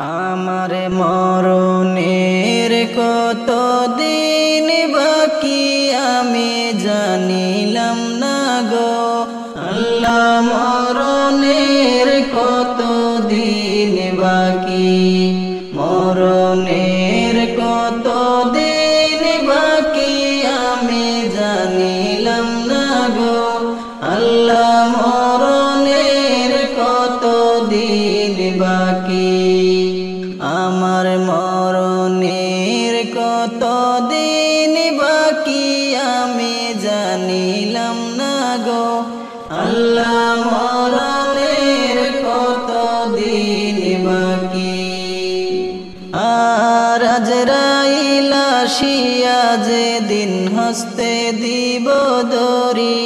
আমার মরণের কত দিন বাকি আমি জানিলাম না গো আল্লাহ মরণের কত দিন বাকি মরণের কত দিন বাকি আমি জানিলাম না গো আল্লাহ মরণের কত দিন বাকি আমার মরণের কত দিন বাকি আমি জানিলাম না গো আল্লাহ মরণের কত দিন বাকি আর আজরাইল আসিয়া যেদিন হস্তে দিব দড়ি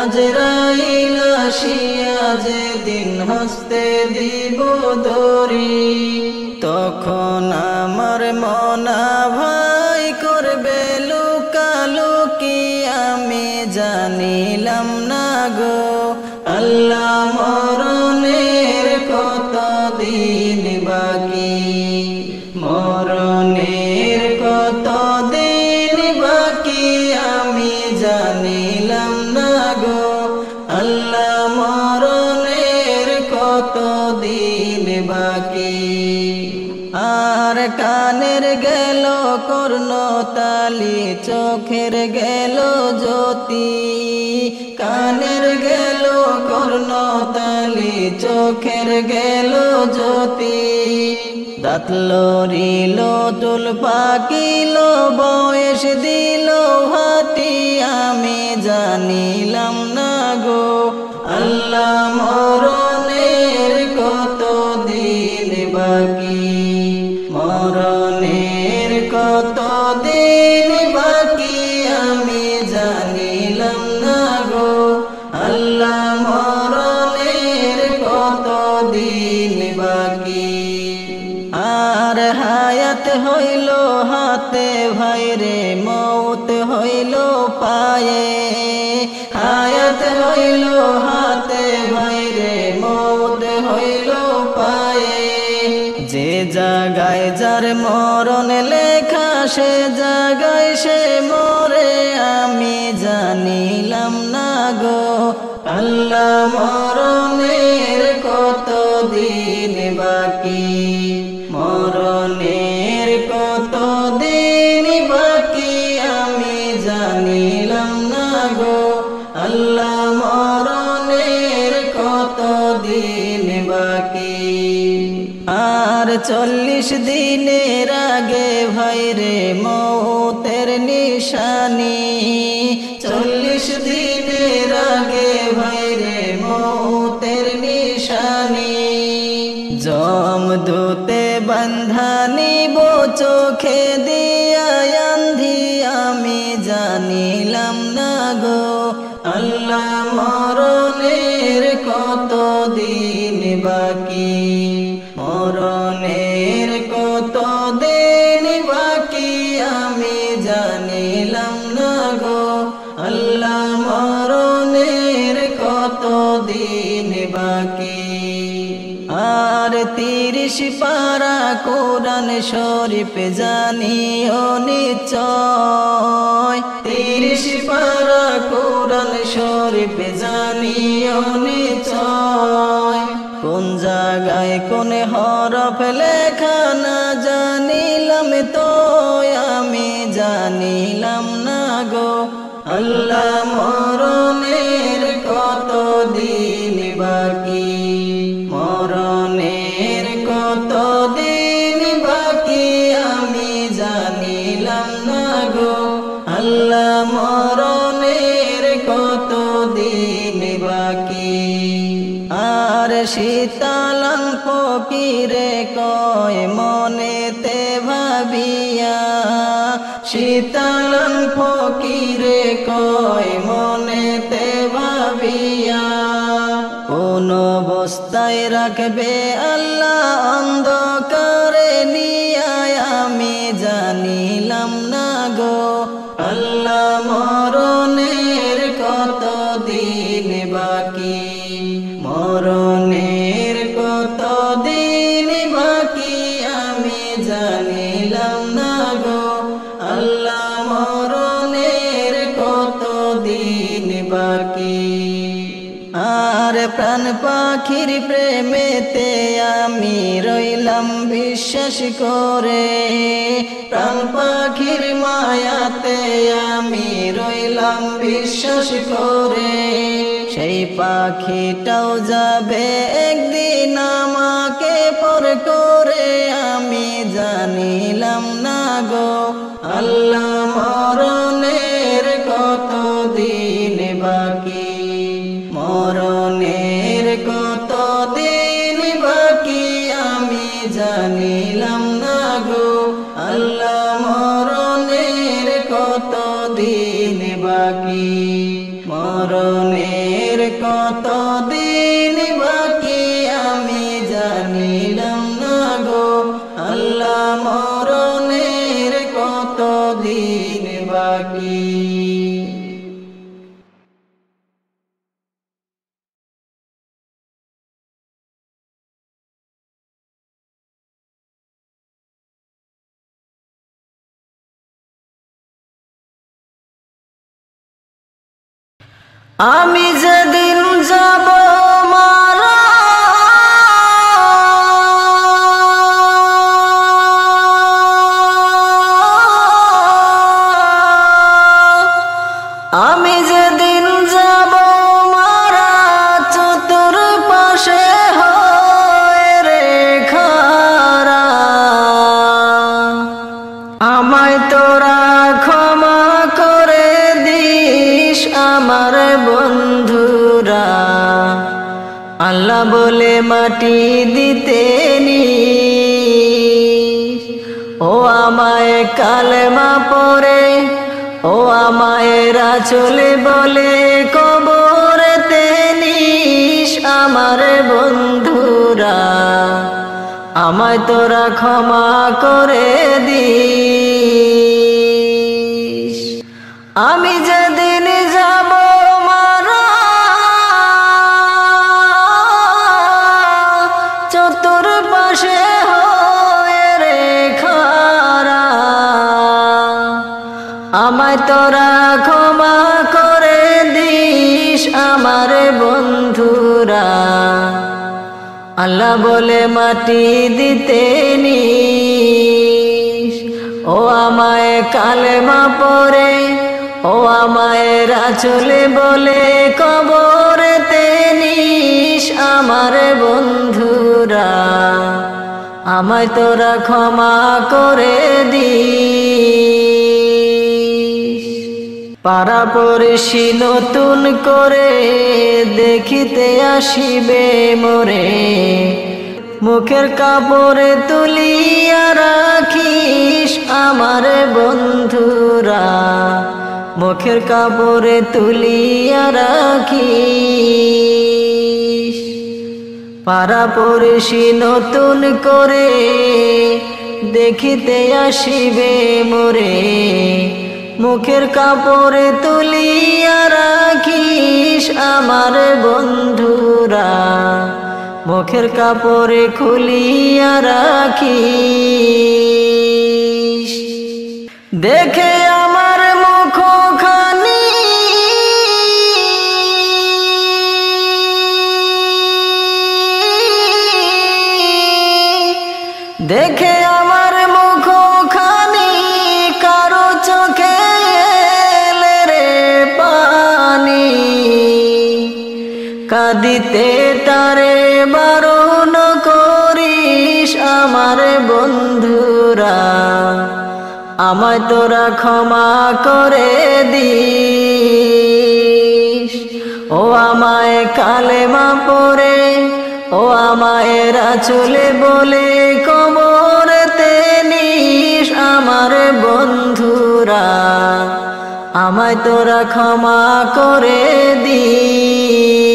আজরাইল আসিয়া যেদিন হস্তে দিব দড়ি তখন আমার মনা ভাই করবে লুকালুকি আমি জানিলাম না গো আল্লাহ মরণের কত দিন বাকি মরণের কত দিন বাকি আমি জানিলাম না গো আল্লাহ মরণের কত দিন বাকি আর কানের গেল কর্ণতালি চোখের গেল জ্যোতি কানের গেল কর্ণতালি চোখের গেল জ্যোতি দাঁত লড়িল চুল পাকিল বয়স দিল হাতি আমি জানিলাম না গো আল্লাহ মরণের কত দিন বাকি মরণের কত দিন বাকি আমি জানিলাম না গো আল্লাহ মরণের কত দিন বাকি আর হায়াত হইল হাতে ভাইরে মৌত হইল পায়ে হায়াত হইল হাতে ভাইরে মৌত হইল পায়ে যে জায়গায় যার মরণ লেখা সে জায়গায় সে মরে আমি জানিলাম না গো আল্লাহ মরণের কত দিন বাকি মরণের কত দিন বাকি আমি জানিলাম না গো আল্লাহ মরণের কত দিন বাকি আর 40 দিনের আগে ভাইরে মৌতের নিশানি 40 দিনের আগে ভাইরে মৌতের নিশানি যমদূতে বন্ধানিব চোখে দিয়া আন্ধি আমি জানিলাম না গো আল্লাহ মরণের কত দিন বাকি মরণের কত দিন বাকি আমি জানিলাম না গো আল্লাহ মরণের কত দিন বাকি আর 30 পারা কোরআন শরীফ জানিও নিশ্চয় 30 পারা কোরআন শরীফ জানিও নিশ্চয় কোন জায়গায় কোন হরফ লেখা না জানিলাম তো আমি জানিলাম না গো আল্লাহ মরণের কত দিন বাকি মরণের কত দিন বাকি আমি জানিলাম না গো আল্লাহ মরণের কত দিন বাকি আর শীতলাং ফকিরে কয় মনেতে ভাবিয়া শীতলাং ফকিরে কয় মনেতে ভাবিয়া কোন অবস্থায় রাখবে আল্লাহ অন্ধকারে নিয়া আমি জানিলাম না গো আল্লাহ মরণের কত দিন বাকি মরণের কত দিন বাকি জানিলাম না গো আল্লাহ মরণের কত দিন বাকি। আর প্রাণ পাখির প্রেমেতে আমি রইলাম বিশ্বাস করে, প্রাণ পাখির মায়াতে আমি রইলাম বিশ্বাস করে। সেই পাখিটাও যাবে একদিন আমাকে পর করে, আমি জানিলাম না গো আল্লাহ মরণের কত দিন বাকি। মরণের কত দিন বাকি আমি জানিলাম না গো আল্লাহ মরণের কত দিন বাকি। মরণের কত দিন বাকি আমি জানিলাম না গো আল্লাহ মরণের কত দিন বাকি। আমি যেদিন যাব মারা, আমি যেদিন যাব মারা, চতুর্পাশে হয় রে খারা। আমায় তোরা ক্ষমা করে দিস আমার বন্ধুরা, আল্লাহ বলে মাটি দিতে নিস। ও আমায় কালেমা পড়ে, ও আমায় রাসূলে বলে কবরেতে নিস আমার বন্ধুরা, আমায় তোরা ক্ষমা করে দিস। আমি যেদিন যাব মারা, চতুর্পাশে হয় রে খারা। আমায় তোরা ক্ষমা করে দিস আমার বন্ধুরা, আল্লাহ বলে মাটি দিতে নিস। ও আমায় কালেমা পড়ে, ও আমায় রাসূলে বলে কবরেতে নিস আমার বন্ধুরা, আমায় তোরা ক্ষমা করে দিস। পাড়াপড়শি নতুন করে দেখিতে আসিবে মোরে, মুখের কাপড়ে তুলিয়া রাখিস আমার বন্ধুরা, মুখের কাপড়ে তুলিয়া রাখিস। পাড়াপড়শি নতুন করে দেখিতে আসিবে মোরে, মুখের কাপড়ে তুলিয়া রাখিস আমার বন্ধুরা, মুখের কাপড়ে খুলিয়া রাখিস। দেখে আমার মুখখানি দেখে আমার মুখখানি কারো চোখে এলে রে পানি, কাঁদিতে তারে বারণ করিস আমার বন্ধুরা, আমায় তোরা ক্ষমা করে দিস। ও আমায় কালেমা পড়ে, ও আমায় রাসূলে বলে কবরেতে নিস আমার বন্ধুরা, আমায় তোরা ক্ষমা করে দিস।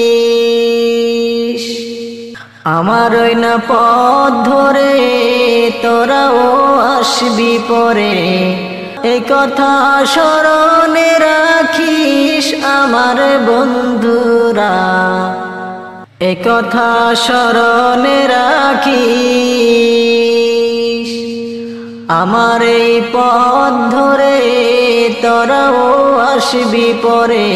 আমার ওই না পথ ধরে তোরাও আসবি পরে, এই কথা স্মরণে রাখিস আমার বন্ধুরা, এই কথা স্মরণে রাখিস। আমার এই পথ ধরে তোরাও আসবি পরে,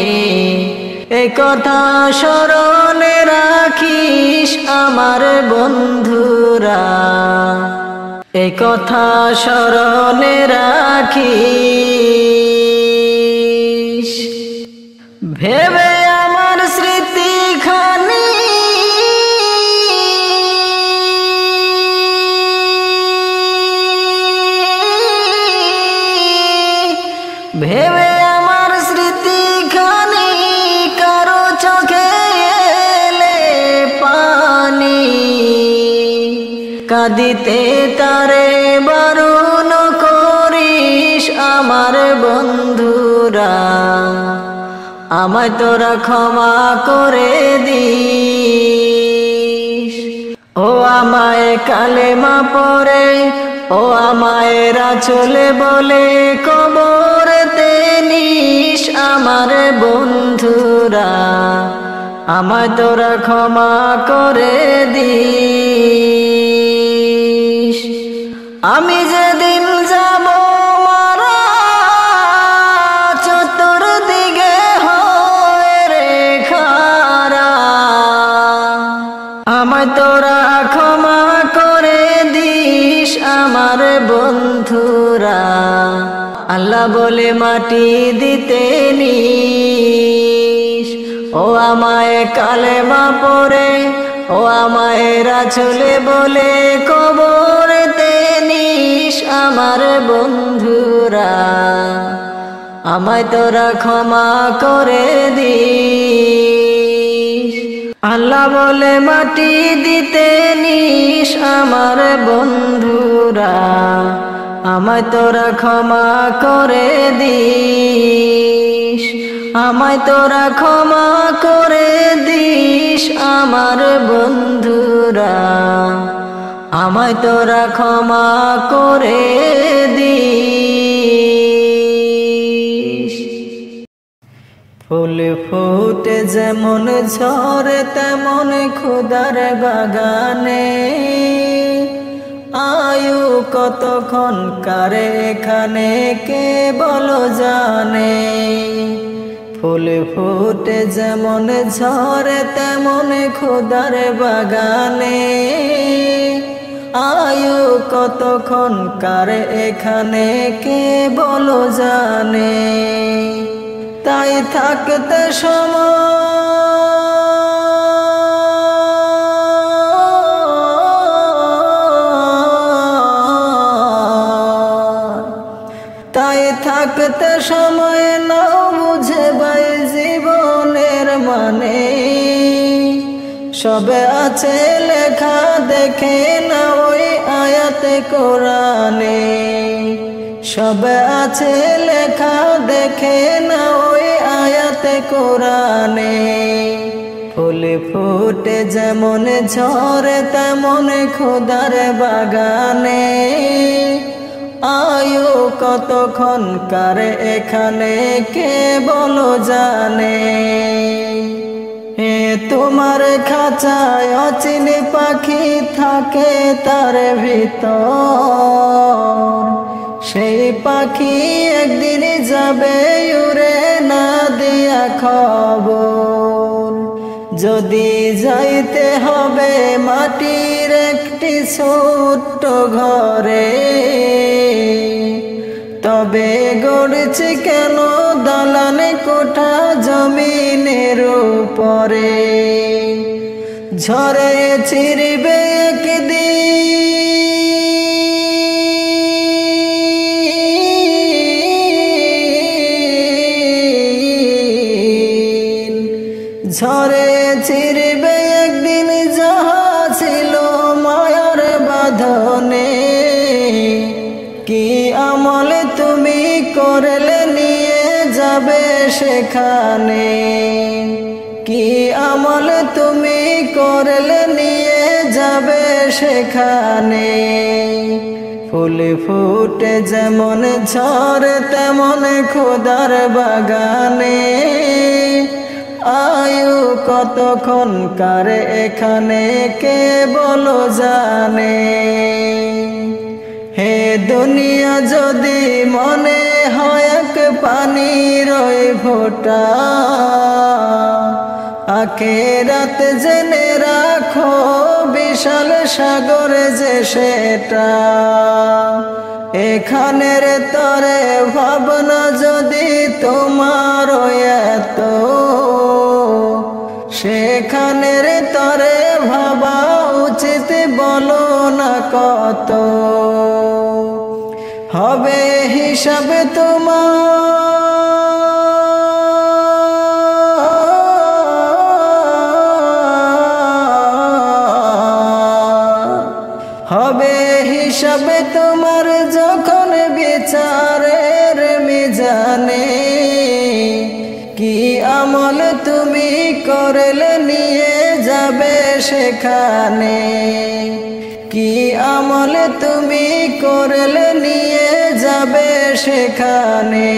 এ কথা স্মরণে রাখিস আমার বন্ধুরা, এ কথা স্মরণে রাখিস। ভেবে আমার স্মৃতি খানি ভেবে আমার স্মৃতি খানি কারো চোখে এলে পানি, কাঁদিতে তারে বারণ করিস আমার বন্ধুরা, আমায় তোরা ক্ষমা করে দিস। ও আমায় কালেমা পড়ে, ও আমায় রাসূলে বলে কবরেতে নিস আমার বন্ধুরা, আমায় তোরা ক্ষমা করে দিস। আমি যেদিন যাব মারা, চতুর্দিকে হয় রে খারা, আমায় তোরা ক্ষমা করে দিস আমার বন্ধুরা। আল্লাহ বলে মাটি দিতে নিস, ও আমায় কালেমা পড়ে, ও আমায় রাসূলে বলে কবরেতে নিস আমার বন্ধুরা, আমায় তোরা ক্ষমা করে দিস। আল্লাহ বলে মাটি দিতে নিস আমার বন্ধুরা, আমায় তোরা ক্ষমা করে দিস, আমায় তোরা ক্ষমা করে দিস আমার বন্ধুরা, আমায় তোরা ক্ষমা করে দিস। ফুল ফুটে যেমন ঝরে তেমন খোদার বাগানে, আয়ু কতক্ষণ কারে এখানে কে বলো জানে। ফুল ফুটে যেমন ঝরে তেমন খোদার বাগানে, আয়ু কতক্ষণ কারে এখানে কে বলো জানে। তাই থাকতে তাই থাকতে সময় নাও বুঝে ভাই জীবনের মানে, সবে আছে লেখা দেখে না ওই আয়াতে কোরআনে, সবে আছে লেখা দেখে না ওই আয়াতে কোরআনে। ফুল ফুটে যেমন ঝরে তেমন খোদার বাগানে, আয়ু কতক্ষণ কারে এখানে কে বলো জানে। তোমার খাঁচায় অচিনি পাখি থাকে তার ভিতর, সেই পাখি একদিন যাবে উড়ে না দিয়া খবর। যদি যাইতে হবে মাটির একটি ছোট্ট ঘরে, তবে গড়ছে কেন দালানে কোঠা জমিনের উপরে। ঝড়ে ছিড়বে একদিন, ঝড়ে ছিড়বে একদিন যাহা ছিল মায়ার বাঁধনে। কি আমল তুমি করলে নিয়ে যাবে সেখানে, কি আমল তুমি করলে নিয়ে যাবে সেখানে। ফুল ফুটে যেমন ঝরে তেমন খোদার বাগানে, আয়ু কতক্ষণ কারে এখানে কে বলো জানে। হে দুনিয়া যদি মনে হয় এক পানির ফোঁটা, আখিরাত জেনে রাখো বিশাল সাগর যে সেটা। এখানের তরে ভাবনা যদি তোমার এত, সেখানের তরে ভাবা উচিত বলো না কত। হবে হিসাব হবে হিসাব তোমার যখন বিচারের মিজানে। কি আমল তুমি করলে নিয়ে যাবে সেখানে, কি আমল তুমি করলে নিয়ে যাবে সেখানে।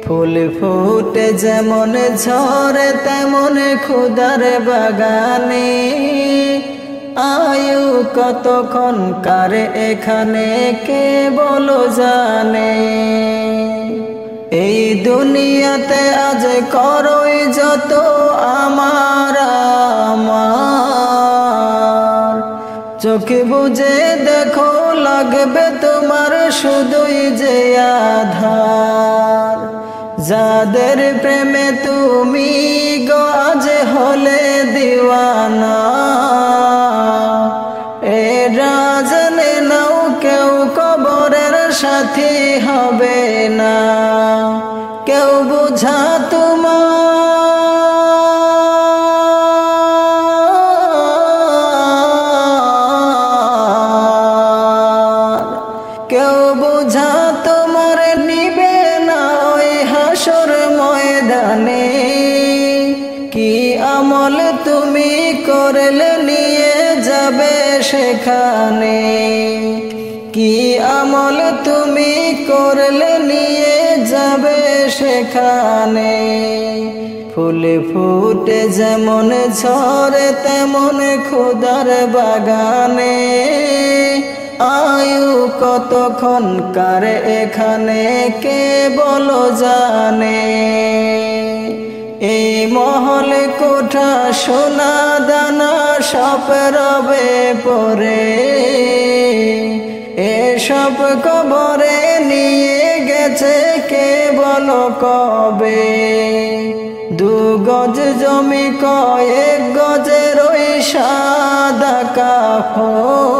ফুল ফুটে যেমন ঝরে তেমন ক্ষুধার বাগানে, আয়ু কতক্ষণ কার এখানে কে বলো জানে। এই দুনিয়াতে আজ করই যত আমার আমার, চোখে বুঝে দেখো লাগবে তোমার শুধুই যে আধার। যাদের প্রেমে তুমি গো আজ হলে দিওয়ানা, এরা জেনে নাও কেউ কবরের সাথী হবে না। কেউ বুঝা কেউ বুঝা তোমার নিবে না ওই হাসর ময়দানে। কি আমল তুমি করলে নিয়ে যাবে সেখানে, কি আমল তুমি করলে নিয়ে যাবে সেখানে। ফুল ফুটে যেমন ঝরে তেমন ক্ষুধার বাগানে, আয়ু কতক্ষণ কার এখানে কে বলো জানে। এই মহল কোঠা সোনা দানা সব রবে পরে, এসব কবরে নিয়ে গেছে কে বলো কবে। 2 গজ জমি কয়েক গজের ওই সাদা কাফন,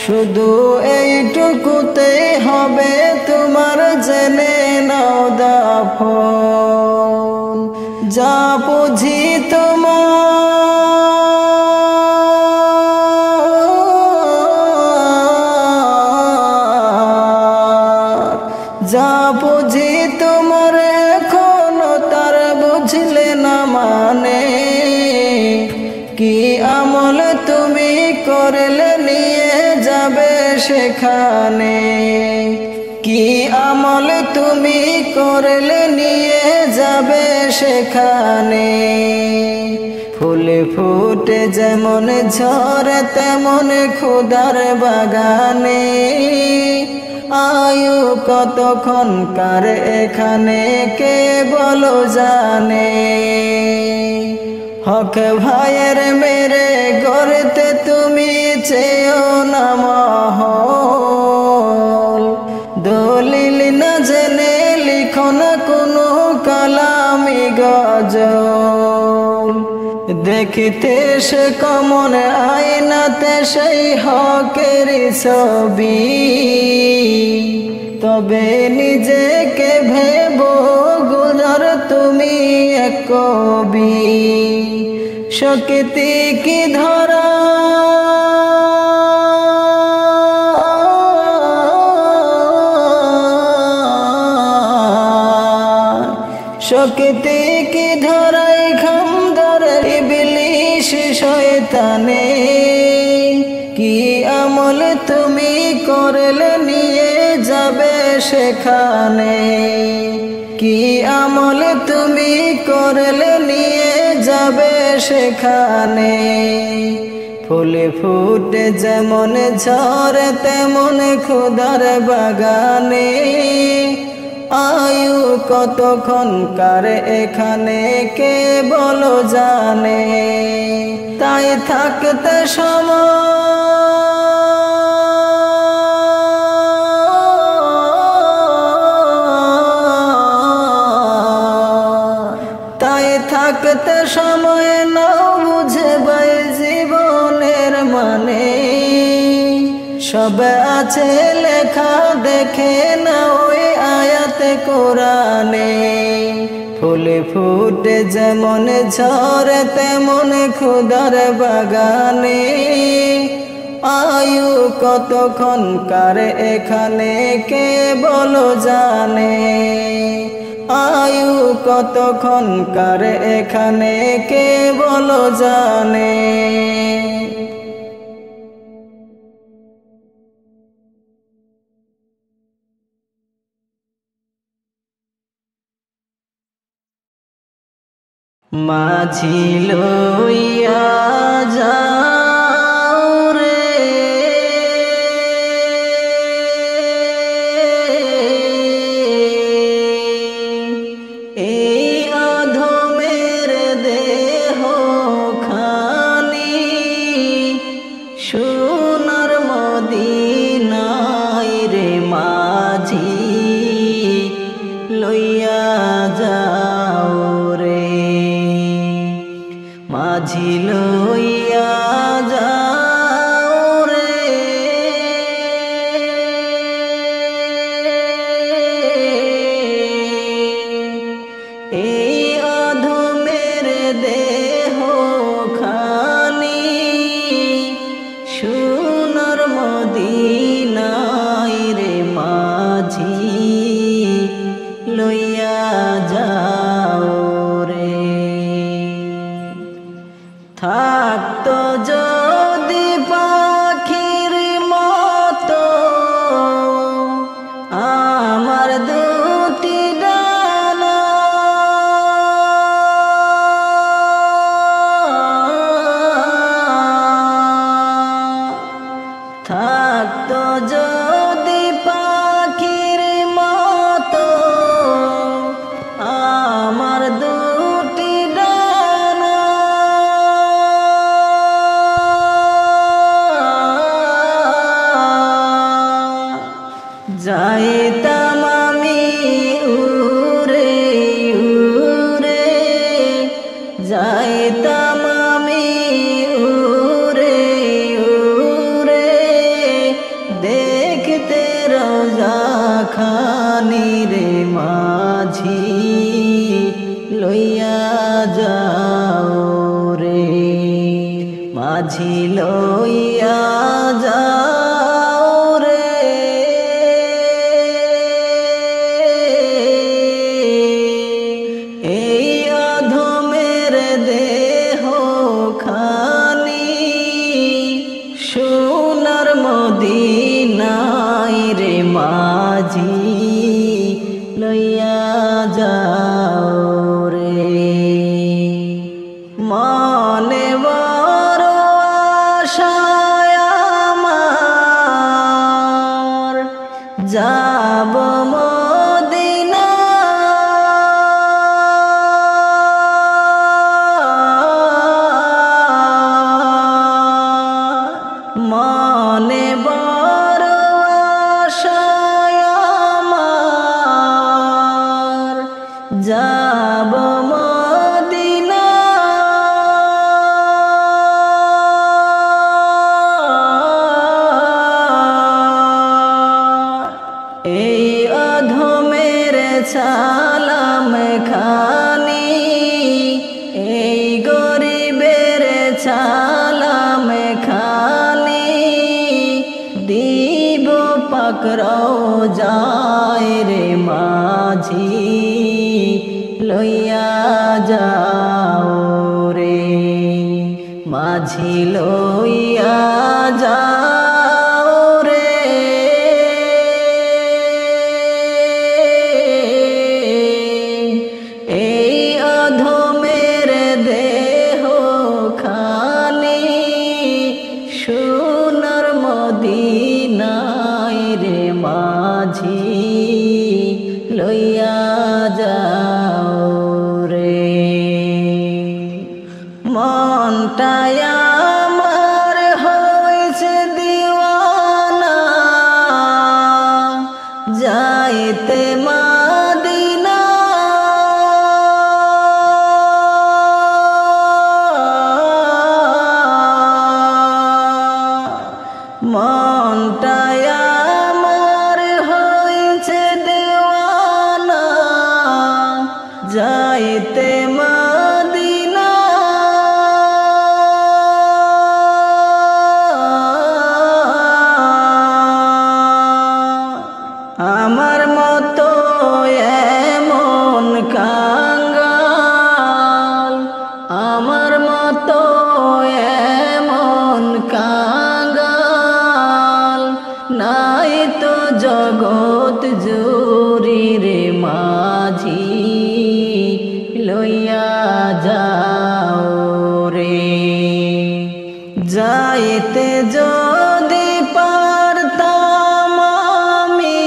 শুধু এইটুকুতে হবে তোমার জেনে নাও দাফন। যা বুঝি যা বুঝি তোমার এখনো তার বুঝলে না মানে। কি আমল তুমি করলে নিয়ে যাবে সেখানে, কি আমল তুমি করলে নিয়ে যাবে সেখানে। ফুল ফুটে যেমন ঝরে তেমন ক্ষুধার বাগানে, আয়ু কতক্ষণ কার এখানে কে বলো জানে। হক ভাইয়ের মেরে গড়তে তুমি চেয়েও না মহল, দলিল না জেনে লিখো না কোনো কালামি গজল। দেখিতে সে কমন আয়নাতে সেই হকের ছবি, তবে নিজেকে ভেবো গুজর তুমি এক কবি। শক্তি কি ধরা শক্তি কি ধরাই খাম ধরে ইবলিশ শয়তানে। কি আমল তুমি করলে নিয়ে যাবে সেখানে, কি আমল তুমি করলে নিয়ে যাবে সেখানে। ফুল ফুটে যেমন ঝরে তেমন খোদার বাগানে আয়ু কতক্ষণ কার এখানে কে বলো জানে তাই থাকতে থাকতে সময় নাও বুঝে বাই জীবনের মানে সব আছে লেখা দেখে না ওই আয়াতে কোরআনে ফুল ফুটে যেমন ঝরে তেমন খোদার বাগানে আয়ু কতক্ষণ কার এখানে কে বলো জানে আয়ু কতক্ষণ কার এখানে কে বলো জানে মাঝি লইয়া যাও রে এই অধমের দেহ খানি সোনার মদিনায় রে মাঝি লইয়া যাও রে মাঝি লইয়া যাও রে এই অধমের দেহ খানি সোনার মদিনায় রে মাঝি লইয়া যাও রে থাকতো যদি পাখির মতো আমার দুটি ডানা থাকতো যদি পাখির মতো আমার দুটি ডানা যাইতাম আমি উড়ে উড়ে যাইতাম আমি উড়ে উড়ে দেখতে রোজা খানি রে মাঝি লইয়া যাও রে মাঝি লইয়া যাও রে এই অধমের দেহ খানি সোনার মদিনায় রে মাঝি লইয়া যাও রে মনে বড় আশায় আমার যাব মদিনা মনে বড় আশায় আমার যাব মদিনা এই অধমের সালাম খানি এই গরিবের সালাম খানি দিব পাকড়াও যায় রে মাঝি লইয়া যাও রে মাঝি লইয়া যাও রে এই অধমের দেহ খানি মদিনায় রে মাঝি লইয়া যাও রে। মনটায় আমার হয়েছে দিওয়ানা যাইতে মদিনা। মনটায় আমার হয়েছে দিওয়ানা যাইতে মদিনা। আমার মতো এমন কাঙ্গাল, আমার মতো এমন কাঙ্গাল নাই তো জগৎ জুড়ি রে মাঝি লইয়া যাও রে। যাইতে যদি পারতাম আমি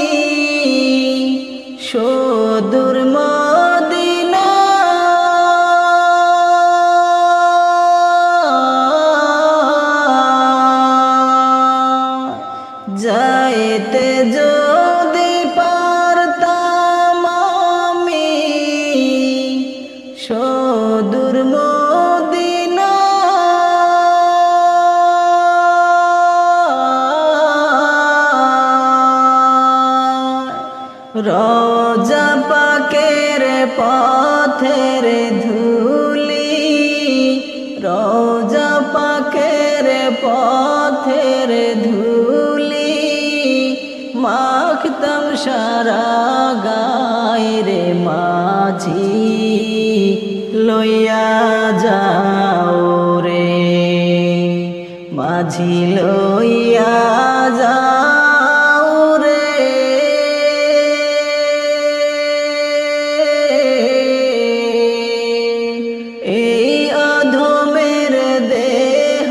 সুদূর মদিনা, যাইতে যদি পারতাম আমি সুদূর মদিনা। রোজা পাকের পথের ধুলি, রোজা পাকের পথের ধুলি মাখতাম সারা গায়ে রে মাঝি লইয়া যাও রে। মাঝি লইয়া যাও রে। এই অধমের দেহ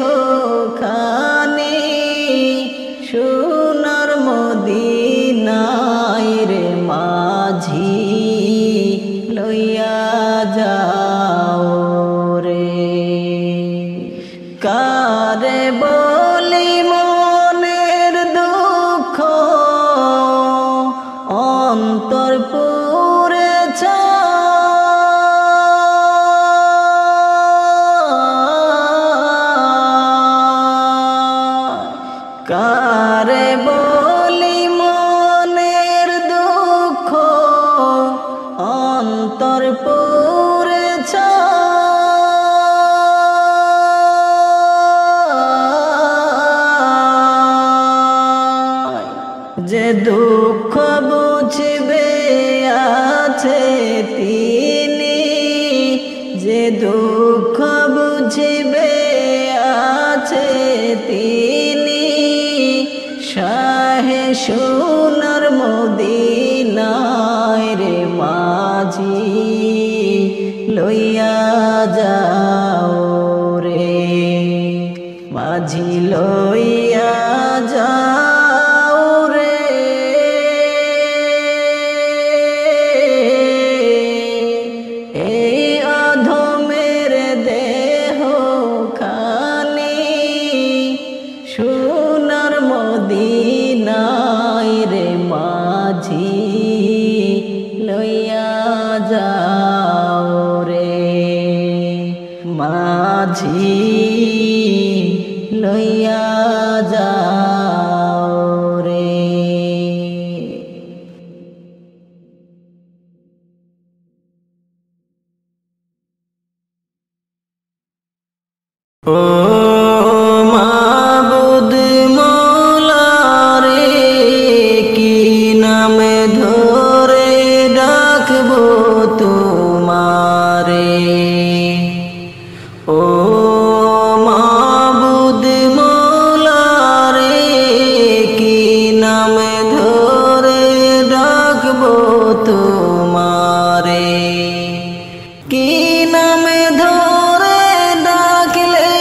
খানি সোনার মদিনায় রে মাঝি লইয়া যাও রে। কারে বলি মনের দুঃখ অন্তর পুরেছে, কারে বলি মনের দুঃখ অন্তর পুরেছে। যে দুঃখ বুঝবে আছে তিনি, যে দুঃখ বুঝবে আছে তিনি শাহে সোনার মদিনায় রে মাঝি লইয়া যাও রে। মাঝি লইয়া যাও রে। এই অধমের দেহ খানি সোনার মদিনায় রে মাঝি লইয়া যাও রে। মাঝি লইয়া যাও রে। ও মাবুদ মৌলা রে, কি নামে ধরে ডাকবো তোমারে। ও মাবুদ মৌলা রে, কি নামে ধরে ডাকবো তোমারে। কি নামে ধরে ডাকলে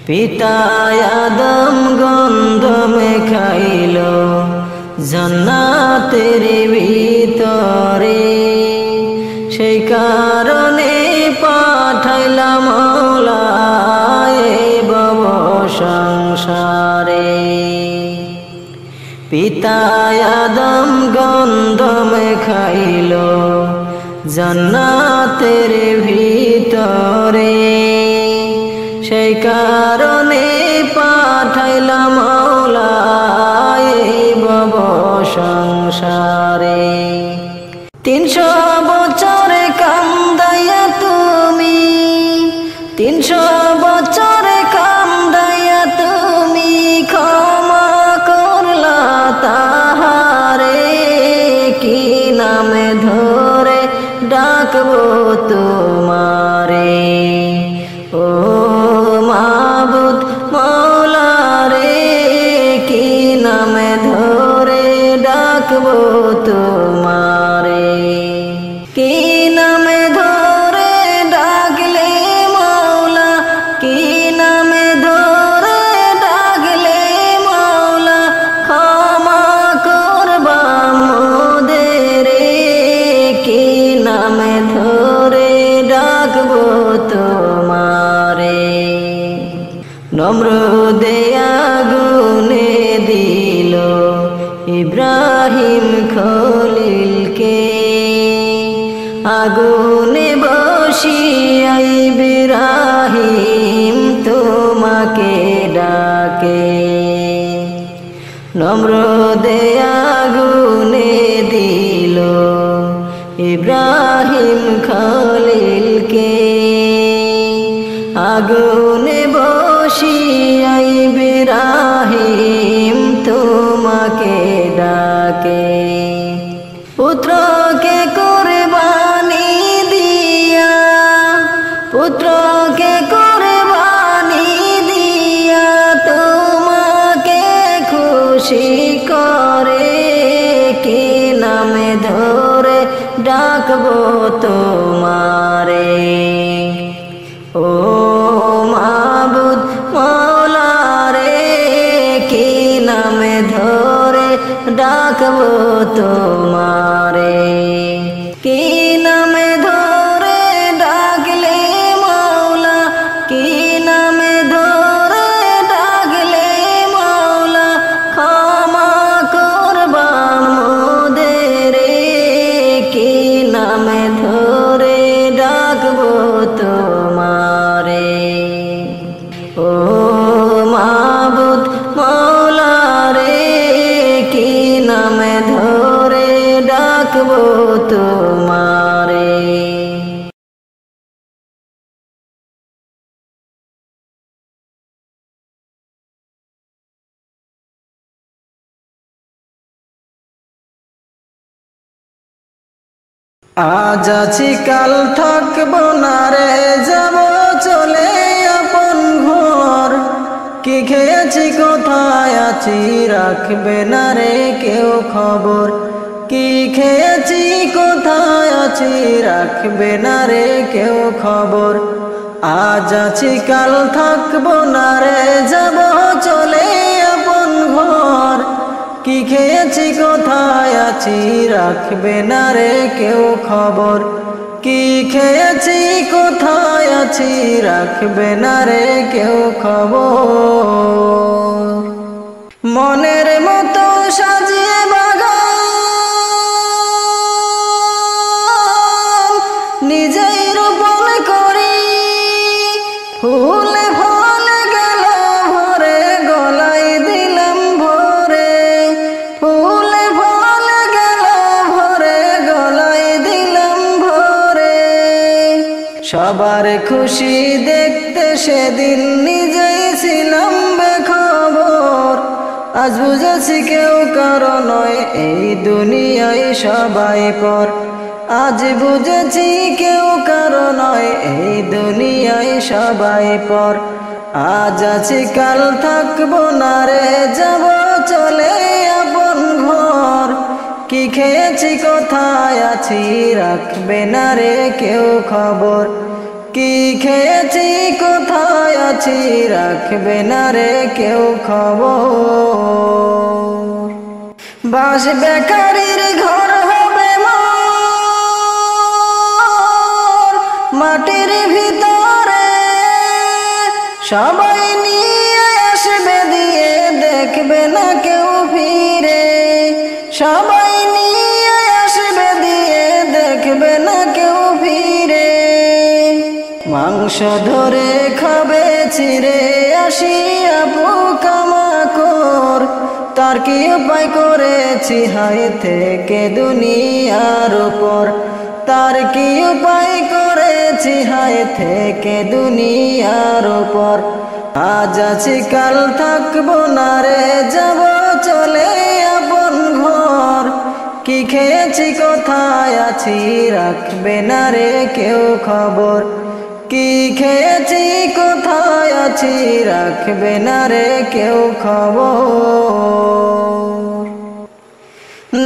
পিতা আদম গন্ধ মেখাইল জান্নাতের ভিতরে, সেই কারণে পাঠাইলাম মাওলা এই ভব সংসারে। পিতা আদম গন্ধ মেখাইল জান্নাতের ভিতরে, সেই কারণে পাঠাইলাম মাওলা এই ভব সংসারে। 300 বছরে কান্দাইয়া তুমি, 300 বছরে কান্দাইয়া তুমি ক্ষমা করলা তাহারে, কি নামে ধরে ডাকবো তোমারে। ও মাবুদ মাওলা রে, কি নামে ধরে ডাকবো তোমারে। কি নামে ধরে ডাকলে মাওলা, কি নামে ধরে ডাকলে মাওলা ক্ষমা করবা মোদের, কি নামে ধরে ডাকবো তোমারে। নমরুদে আগুনে দিল ইব্রাহিম খলিলকে, আগুনে বসিয়াই ইব্রাহিম তোমাকে ডাকে। নমরুদে আগুনে দিল ইব্রাহিম খলিলকে, আগুনে বসিয়াই ইব্রাহিম তোমাকে ডাকে। পুত্রকে কুরবানি দিয়া, পুত্রকে কুরবানি দিয়া তোমাকে খুশি করে, কি নামে ধরে ডাকবো তোমারে। ও মাবুদ মাওলা রে, কি নামে ধরে ডাকবো তোমারে। কি নামে ধরে ডাকলে মাওলা, কি নামে ধরে ডাকলে মাওলা ক্ষমা করবা মোদের, কি নামে ধরে ডাকবো তোমারে। ও মাবুদ মাওলা রে, কি নামে ধরে ডাকবো তোমারে। আজ আছি কাল থাকবো না রে, যাব চলে আপন ঘর, কি খেয়েছি কোথায় আছি রাখবে না রে কেউ খবর, কি খেয়েছি কোথায় আছি রাখবে না রে কেউ খবর। আজ আছি কাল থাকবো না রে, যাব চলে আপন ঘর, কি খেয়েছি কোথায় আছি রাখবে না রে কেউ খবর, কি খেয়েছি কোথায় আছি রাখবে না রে কেউ খবর। মনের মতো সাজিয়ে বাগান নিজেই রোপণ করি, ফুলে ফলে গেল ভরে গলায় দিলাম ভরে, ফুলে ফলে গেল ভরে গলায় দিলাম ভরে। সবার খুশি দেখতে সেদিন নিজেই ছিলাম বেখবর, আজ বুঝেছি কেউ কারো নয় এই দুনিয়ায় সবাই পর, আজ বুঝেছি কেউ কারো নয় এই দুনিয়ায় সবাই পর। আজ আছি কাল থাকবো না রে, যাব চলে আপন ঘর, কি খেয়েছি কোথায় আছি রাখবে না রে কেউ খবর, কি খেয়েছি কোথায় আছি রাখবে না রে কেউ খবর। বাস বেকারির ঘর হবে মোর মাটির ভিতরে, সবাই নিয়ে আসবে দিয়ে দেখবে না কেউ ফিরে, সবাই নিয়ে আসবে দিয়ে দেখবে না কেউ ফিরে। মাংস ধরে খাবে চিরে আসিয়া পোকামাকড়, তার কি উপায় করেছি হায় থেকে দুনিয়ার উপর, তার কি উপায় করেছি হায় থেকে দুনিয়ার উপর। আজ আছি কাল থাকবো না রে যাব চলে আপন ঘর, কি খেয়েছি কোথায় আছি রাখবে না রে কেউ খবর, কি খেয়েছি কোথায় আছি রাখবে না রে কেউ খবর।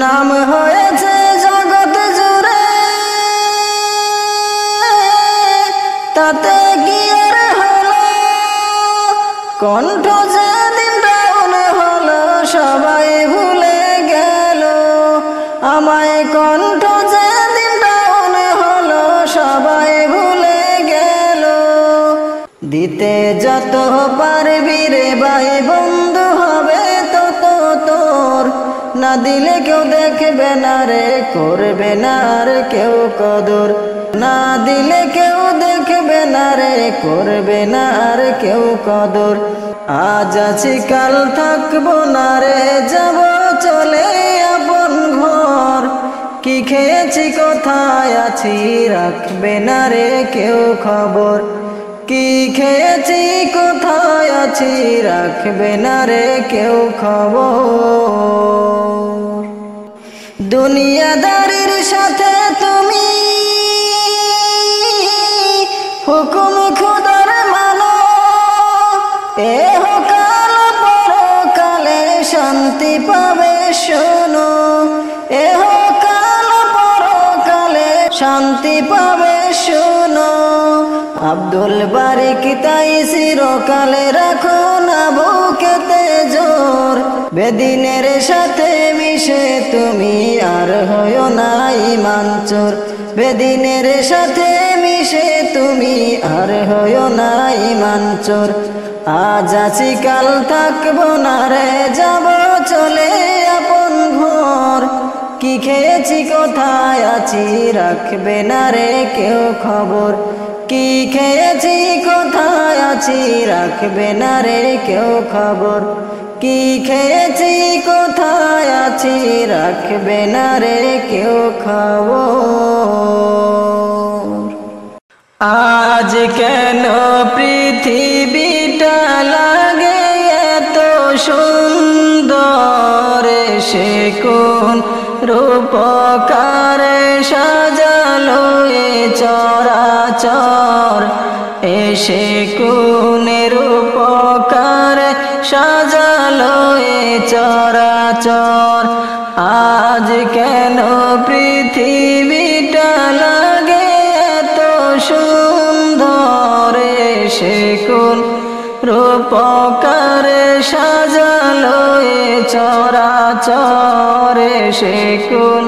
নাম হয়েছে জগৎ জুড়ে তাতে কি আর হলো, কণ্ঠ যেদিন ডাউন হলো সবাই ভুলে গেল, আমায় কণ্ঠ যেদিন ডাউন হলো সবাই ভুলে গেল। দিতে যত পারবি রে ভাই বন্ধু হবে তত তোর, না দিলে কেউ দেখবে না রে করবে না আর কেউ কদর, না দিলে কেউ দেখবে না রে করবে না আর কেউ কদর। আজ আছি কাল থাকবো না রে যাব চলে আপন ঘর, কি খেয়েছি কোথায় আছি রাখবে না রে কেউ খবর, কি খেয়েছি কোথায় আছি রাখবে না রে কেউ খবর। দুনিয়াদারির সাথে তুমি হুকুম খুদার মানো, এহ কাল পরকালে শান্তি পাবে শোনো, এহ কাল পরকালে শান্তি পাবে শোনো। আব্দুল বারিক তাই চিরকালে রাখো না বুকেতে জোর, বেদিনের সাথে মিশে তুমি আর হয়ো না ঈমান চোর, বেদিনের সাথে মিশে তুমি আর হয়ো না ঈমান চোর। আজ আছি কাল থাকবো না রে যাব চলে আপন ঘর, কি খেয়েছি কোথায় আছি রাখবে না রে কেউ খবর, কি খেয়েছি কোথায় আছি রাখবে না রে কেউ খবর, কি খেয়েছি কোথায় আছি রাখবে না রে কেউ খবর। আজ কেন পৃথিবীটা লাগে এত সুন্দর, সে কোন রূপকারে সাজালো এ চরাচর, এসে কোন রূপকারে সাজালো এ চরাচর। আজ কেন পৃথিবীটা লাগে এত সুন্দর, সে কোন রূপকারে সাজালো এ চরাচর, সে কোন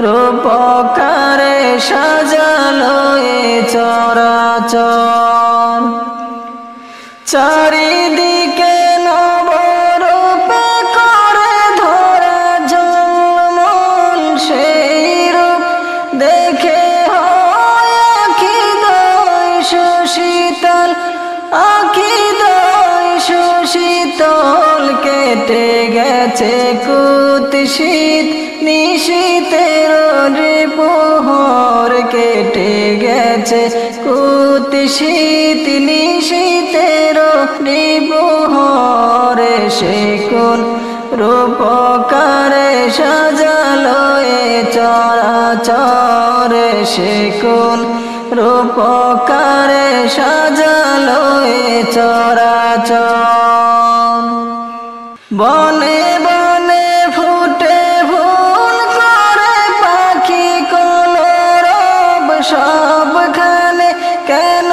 রূপকারে সাজালো এ চরাচর। চারিদিকে নবরূপে করে ধরা ঝলমল সেই রূপ দেখে হয় আখি দয় সুশীতল, আখি দয় সুশীতল। কেটে গেছে কুৎসিত নিশীতের রিপুহর, কেটে গেছে কুৎসিত নিশীতের রিপুহর, সে কোন রূপকারে সাজালো এ চরাচর, সে কোন রূপকারে সাজালো এ চরাচর। বনে বনে ফুটে ফুল করে পাখি কলরব, সবখানে কেন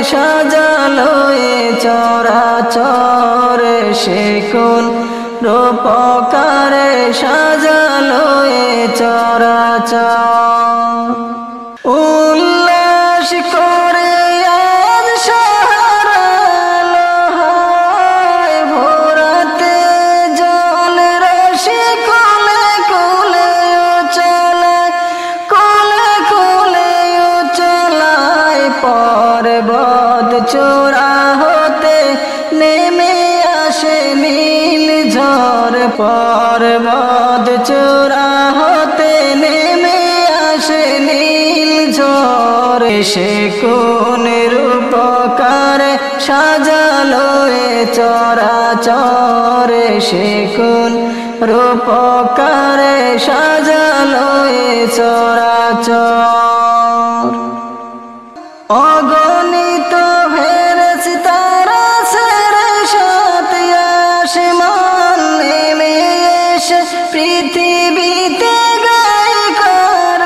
সাজালো এ চরাচর সে কোন রূপকারে সাজালো এ চরাচর উল্লাস করে আজ সাহারালো হায় ভোরাতে জল রসে কোলে কোলে ও চলায় কোলে কোলে ও চলায় পর্বত চূড়া হতে নেমে আসে নীল ঝড় পর্বত চূড়া হতে নেমে আসে নীল ঝড় সে কোন রূপকারে সাজালো এ চরাচর সে কোন রূপকারে সাজালো এ চরাচর অগণিত ফেরেশতারা ছেড়ে সাত আসমান নেমে এসে পৃথিবীতে গায় কার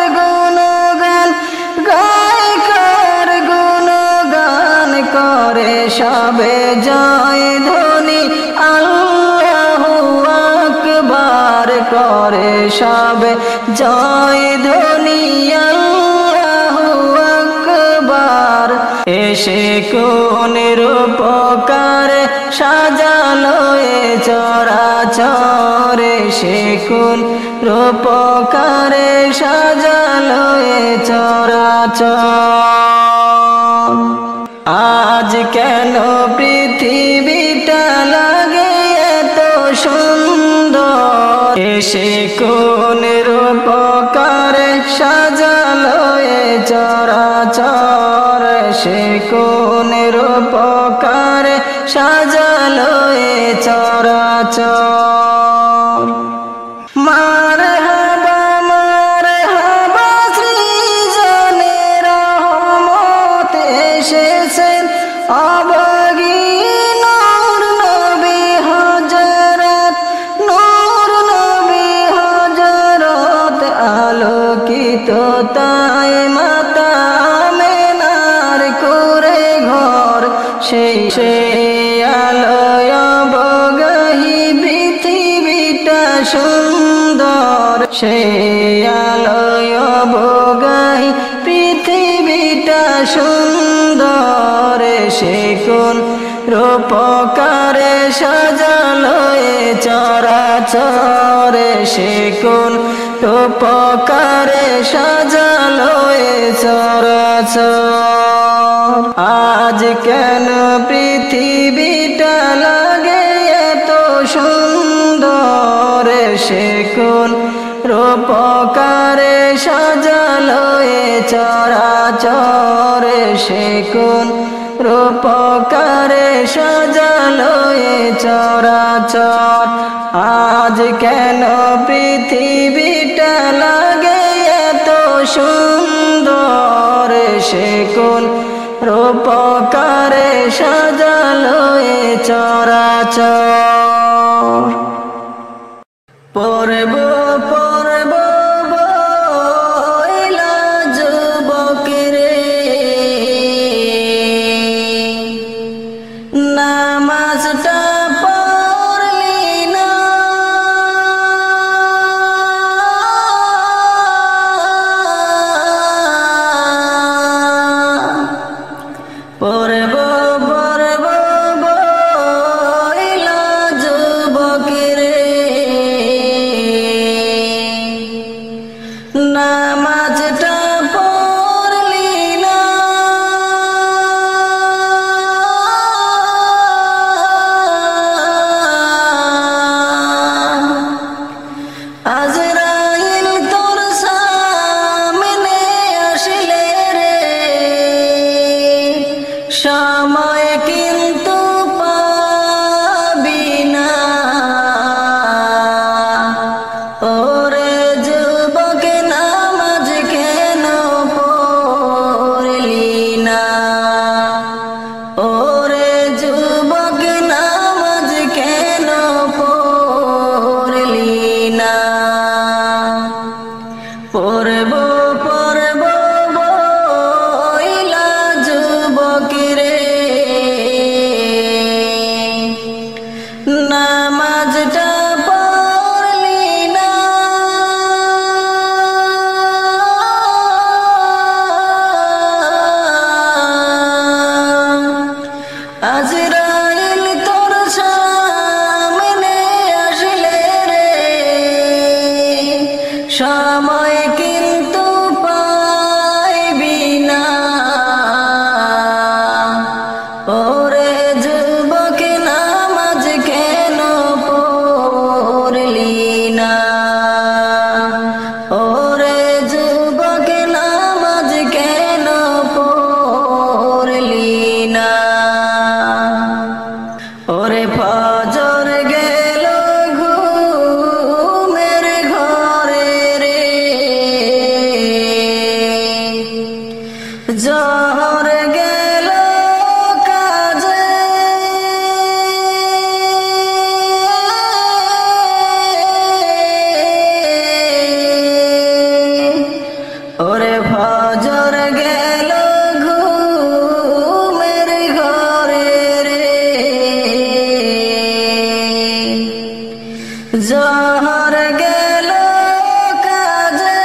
গুণগান করে সবে জয় ধ্বনি আল্লাহু আকবার করে সবে জয় ধ্বনি আল্লাহু আকবার এসে কোন রূপকারে সাজালো এ চরাচর সে কোন রূপকারে সাজালো এ চরাচর আজ কেন পৃথিবীটা লাগে এত সুন্দর এসে কোন রূপকারে সাজালো এ চরাচর সে কোন রূপকারে সাজালো এ চরাচর মারহাবা মারহাবা সৃজনের রহমত এসেছেন অবগী নূর নবী হযরত আলোকিত তাই মাতা আমেনার করে ঘর সেই আলোয় অবগাহী পৃথিবীটা সুন্দর সেই আলোয় অবগাহী পৃথিবীটা সুন্দর সে কোন রূপকারে সাজালো এ চরাচর সে কোন রূপকারে সাজালো এ চরাচর আজ কেন পৃথিবীটা লাগে এত সুন্দর সে কোন রূপকারে সাজালো এ চরাচর সে কোন রূপকারে সাজালো এ চরাচর আজ কেন পৃথিবীটা লাগে এত সুন্দর সে কোন রূপকারে সাজালো এ চরাচর পরব পরব বইলা যুবক রে নামাজটা পড়লি না পরব পরব বইলা যুবক রে নামাজটা পড়লি না আজরাইল তোর সামনে আসলে রে সময় কিন্তু পাইবি না। ওরে যুবক নামাজ কেন পড়লি না? ওরে যুবক নামাজ কেন পড়লি না? ওরে ফজর গেল ঘুমের ঘরে রে জহর গেল কাজে ওরে ফজর গেল ঘুমের ঘরে রে জহর গেল কাজে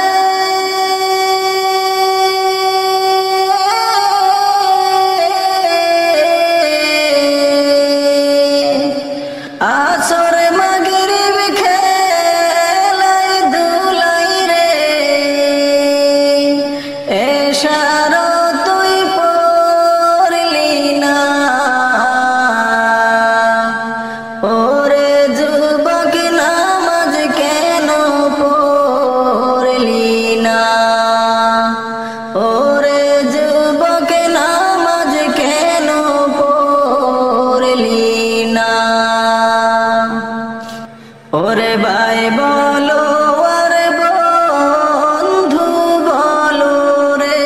আসর মাগরিব খেলাই ধুলাই রে এশার তুই পড়লি না। ওরে যুবক নামাজ কেন পড়লি না? ওরে যুবক নামাজ কেন পড়লি না? ওরে ভাই বলো আর বন্ধু বলো রে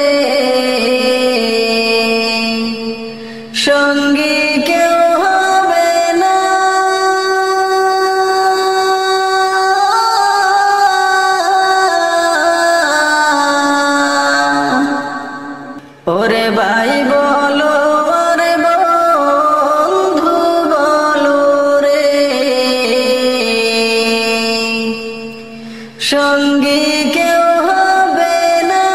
সঙ্গী কেউ হবে না। ওরে ভাই বলো আর বন্ধু বলো রে সঙ্গী কেউ হবে না।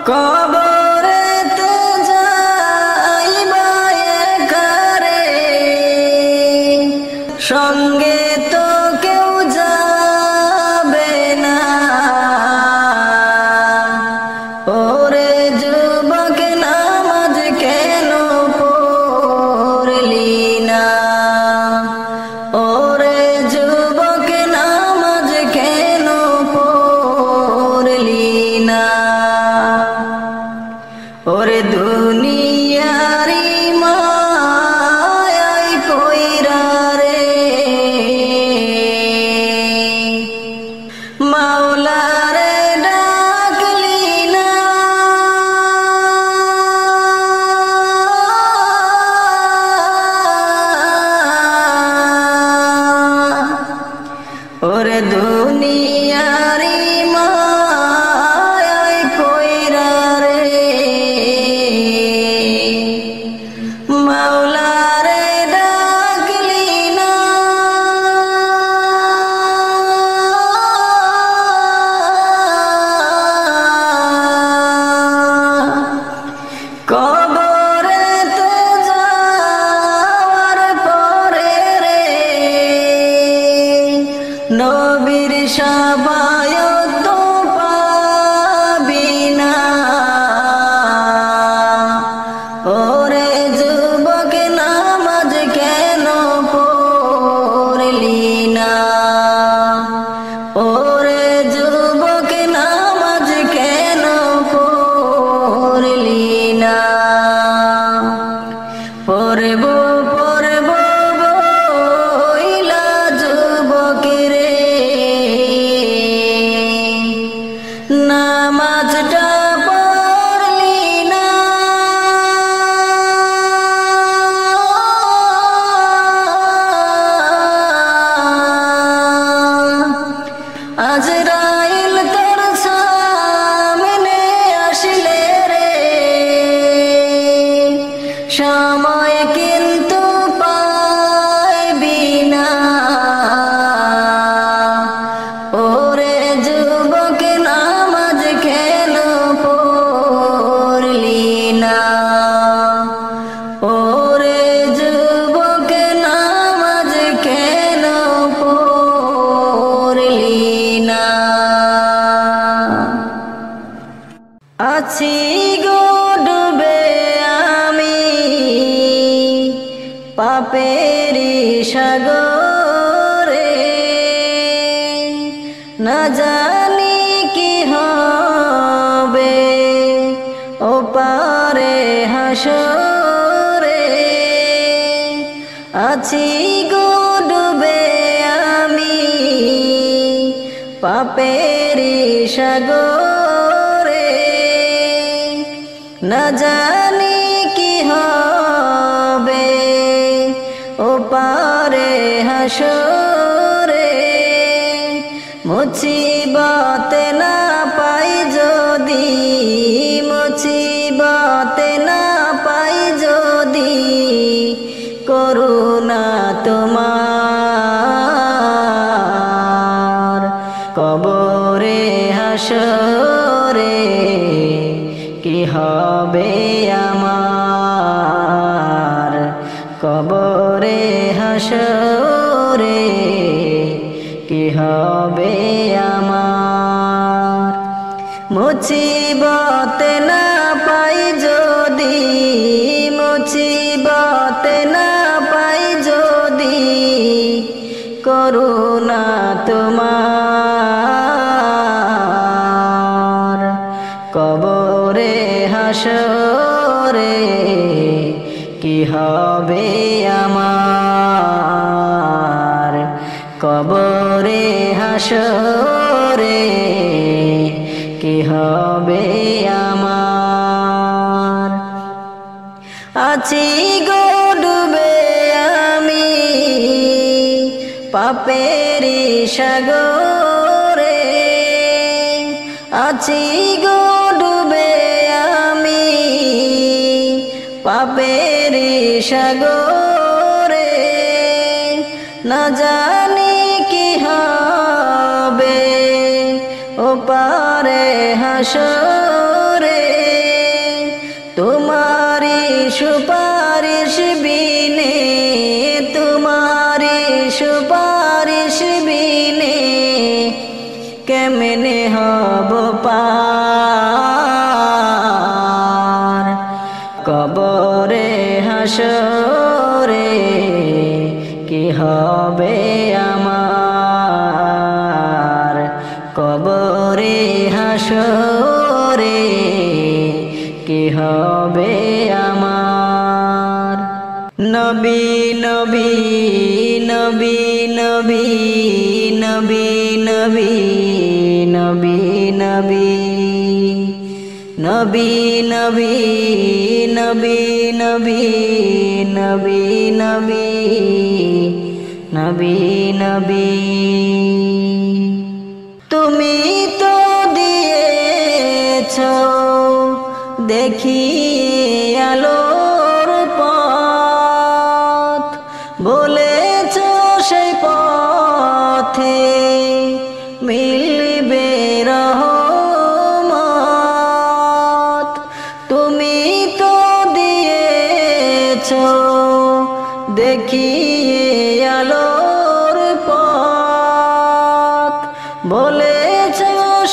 কবরেতে যাইবা একা রে সঙ্গে তো কেউ যাবে না। ওরে যুবক নামাজ কেন পড়লি না? ওরে যুবক নামাজ কেন পড়লি না? ওরে দুনিয়ারি মায়াই কইরা রে মাওলারে ডাকলি না। ওরে দুনিয়ারি মায়াই কইরা রে মাওলারে ডাকলি না। কবরেতে যাওয়ার পরে রে নবীর শাফায়াত পাবি না। ওরে যুবক নামাজ কেন পড়লি না? ওরে যুবক নামাজ কেন পড়লি না? পড়ব পড়ব বইলা যুবক রে নামাজটা পড়লি না। আজরাইল তোর সামনে আসলে রে সময় কিন্তু পাইবি না। ওরে আছি গো ডুবে আমি পাপেরি সাগরে, না জানি কি হবে ওপারে হাসরে। আছি গো ডুবে আমি পাপেরি সাগরে, না জানি কি হবে ওপারে হাসরে। মুসিবতে না পাই যদি, মুসিবতে না পাই যদি করুণা তোমার, কবরে হাসরে কি হবে আমার, কবরে হাসরে কি হবে আমার। মুসিবতে না পাই যদি, মুসিবতে না পাই যদি করুণা তোমার, কবরে হাসরে কি হবে আমার, কবরে হাসরে কি হবে আমার। আছি গো ডুবে আমি পাপেরি সাগরে, আছি গো ডুবে আমি পাপেরি সাগরে, না জানি কি হবে ওপারে হাসরে। তোমারি সুপারিশ বিনে, তোমারি সুপারিশ বিনে কেমনে হব পার, কবরে হাসরে কি হবে আমার, কবরে হাসরে কি হবে আমার। নবী নবী নবী নবী নবী নবী নবী নবী নবী নবী নবী নবী নবী নবী নবী নবী। তুমি তো দিয়েছ দেখিয়ে আলোর পথ, বলেছ সেই পথে মিলবে রহমত। তুমি তো দিয়েছ দেখিয়ে আলোর পথ, বলেছ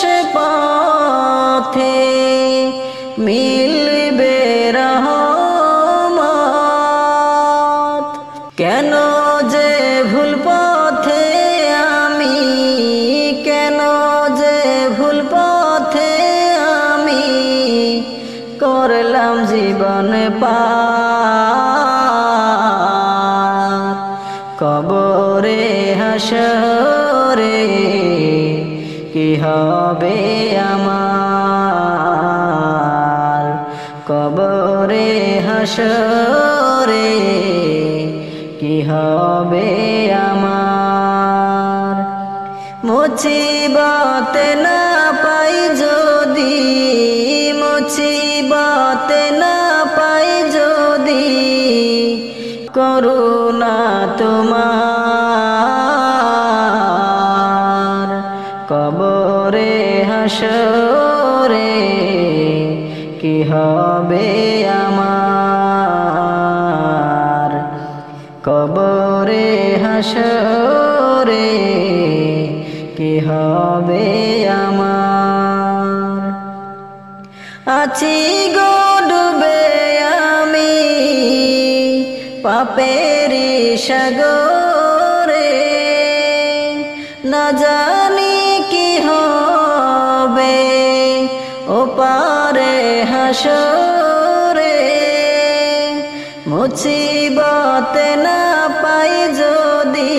সে পথে মিলবে রহমত। কেন যে ভুল পথে আমি, কেন যে ভুল পথে আমি করলাম জীবন পার, কবরে হাসরে কি হবে আমার, কবরে হাসরে কি হবে আমার। মুসিবতে না পাই যদি, মুসিবতে না পাই যদি করুণা তোমার, কবরে হাসরে কি হবে আমার, কবরে হাসরে কি হবে আমার। আছি গো ডুবে আমি পাপেরি সাগরে, না জানি কি হবে ওপারে হাসরে। মুসিবতে না পাই যদি,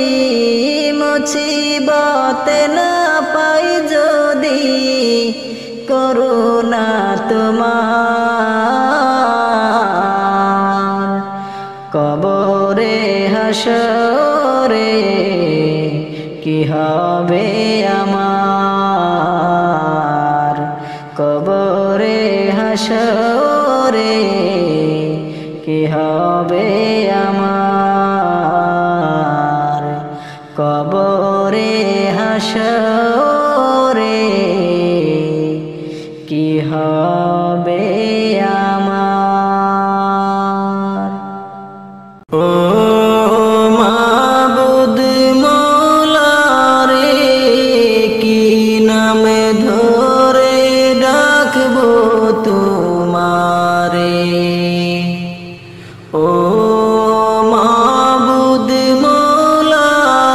মুসিবতে না পাই যদি, করুণা তোমার কবরে হাসরে কি হবে আমার, কবরে হাসরে কি হবে আমার, কবরে হাসরে কি হবে আমার। ও মাবুদ মওলা রে, কি নামে ধরে ডাকবো তোমারে। ও মাবুদ মওলা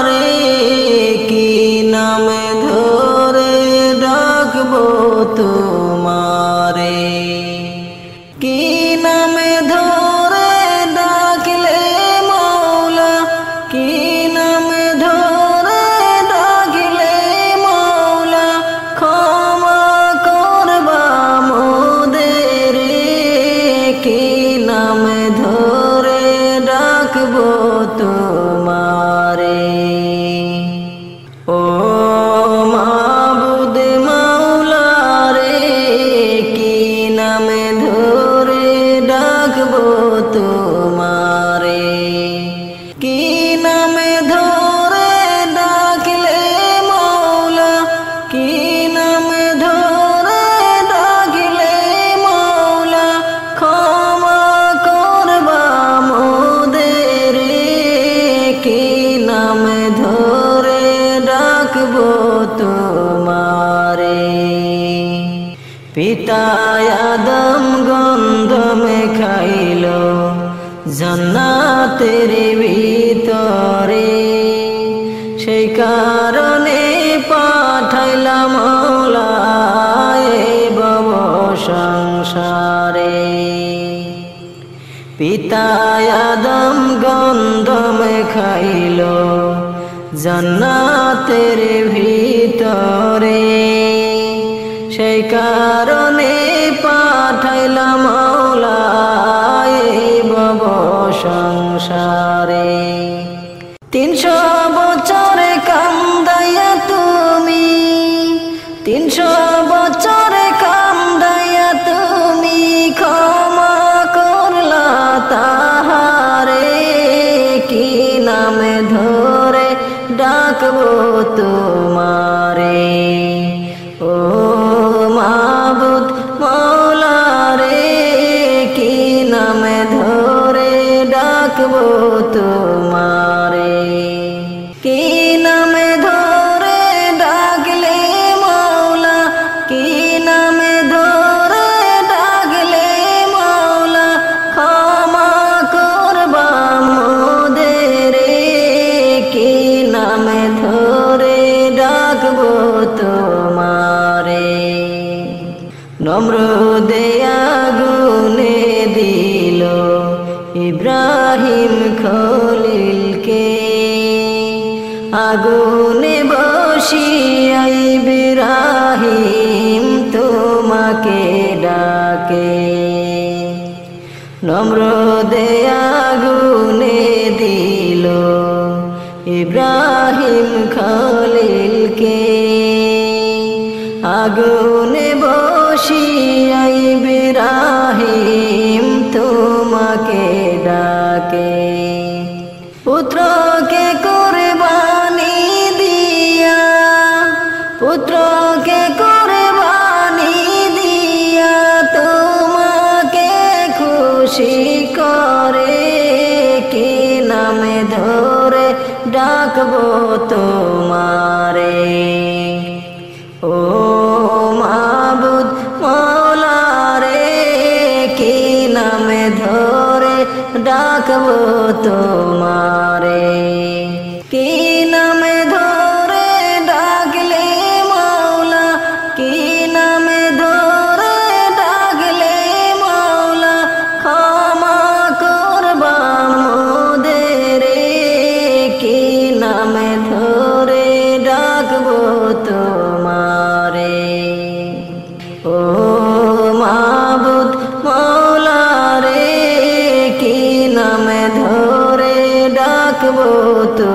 রে, কি নামে ধরে ডাকবো তোমারে। কি নামে ধরে ডাকলে মওলা, কি নামে ধরে ডাকলে মওলা, ক্ষমা করবা মোদের। কি নামে ধরে ডাকবো তোমারে। ও মাবুদ মওলা রে, কি নামে ধরে ডাকবো তোমারে। কি নামে ধরে ডাকলে মওলা, কি নামে ধরে ডাকলে মওলা, ক্ষমা করবা মোদের। কি নামে ধরে ডাকবো তোমারে। পিতা আদম গন্ধমে খাইল জান্নাতের ভিতরে, সেই কারণে পাঠাইলাম মওলা এই ভব সংসারে। পিতা আদম গন্ধমে খাইল জান্নাতের ভিতরে, সেই কারণে পাঠাইলাম মওলা এই ভব সংসারে। 300 বছরে কান্দাইয়া তুমি, 300 বছরে কান্দাইয়া তুমি, ক্ষমা করলা তাহারে। কি নামে ধরে ডাকবো তোমারে। ও মাবুদ মওলা রে, কি নামে ধরে ডাকবো তোমারে। কি নামে ধরে ডাকলে মওলা, কি নামে ধরে ডাকলে মওলা, ক্ষমা করবা মোদের। কি নামে ধরে ডাকবো তোমারে। নমরুদে আগুনে দিল ইব্রাহিম খলিলকে, আগুনে বসিয়াই ইব্রাহিম তোমাকে ডাকে। নমরুদে আগুনে দিল ইব্রাহিম খলিলকে, আগুনে বসিয়াই ইব্রাহিম তোমাকে ডাকে। পুত্রকে কুরবানি দিয়া, পুত্রকে কুরবানি দিয়া, তোমাকে খুশি করে। কি নামে ধরে ডাকবো তোমারে। ও মাবুদ মওলা রে, ডাকবো তোমারে। কি নামে ধরে ডাকলে মাওলা, কি নামে ধরে ডাকলে মাওলা, ক্ষমা করবা মোদের। কি নামে ধরে ডাকবো তোমারে। ও মাবুদ মাওলা রে, কি নামে ধরে ডাকবো তো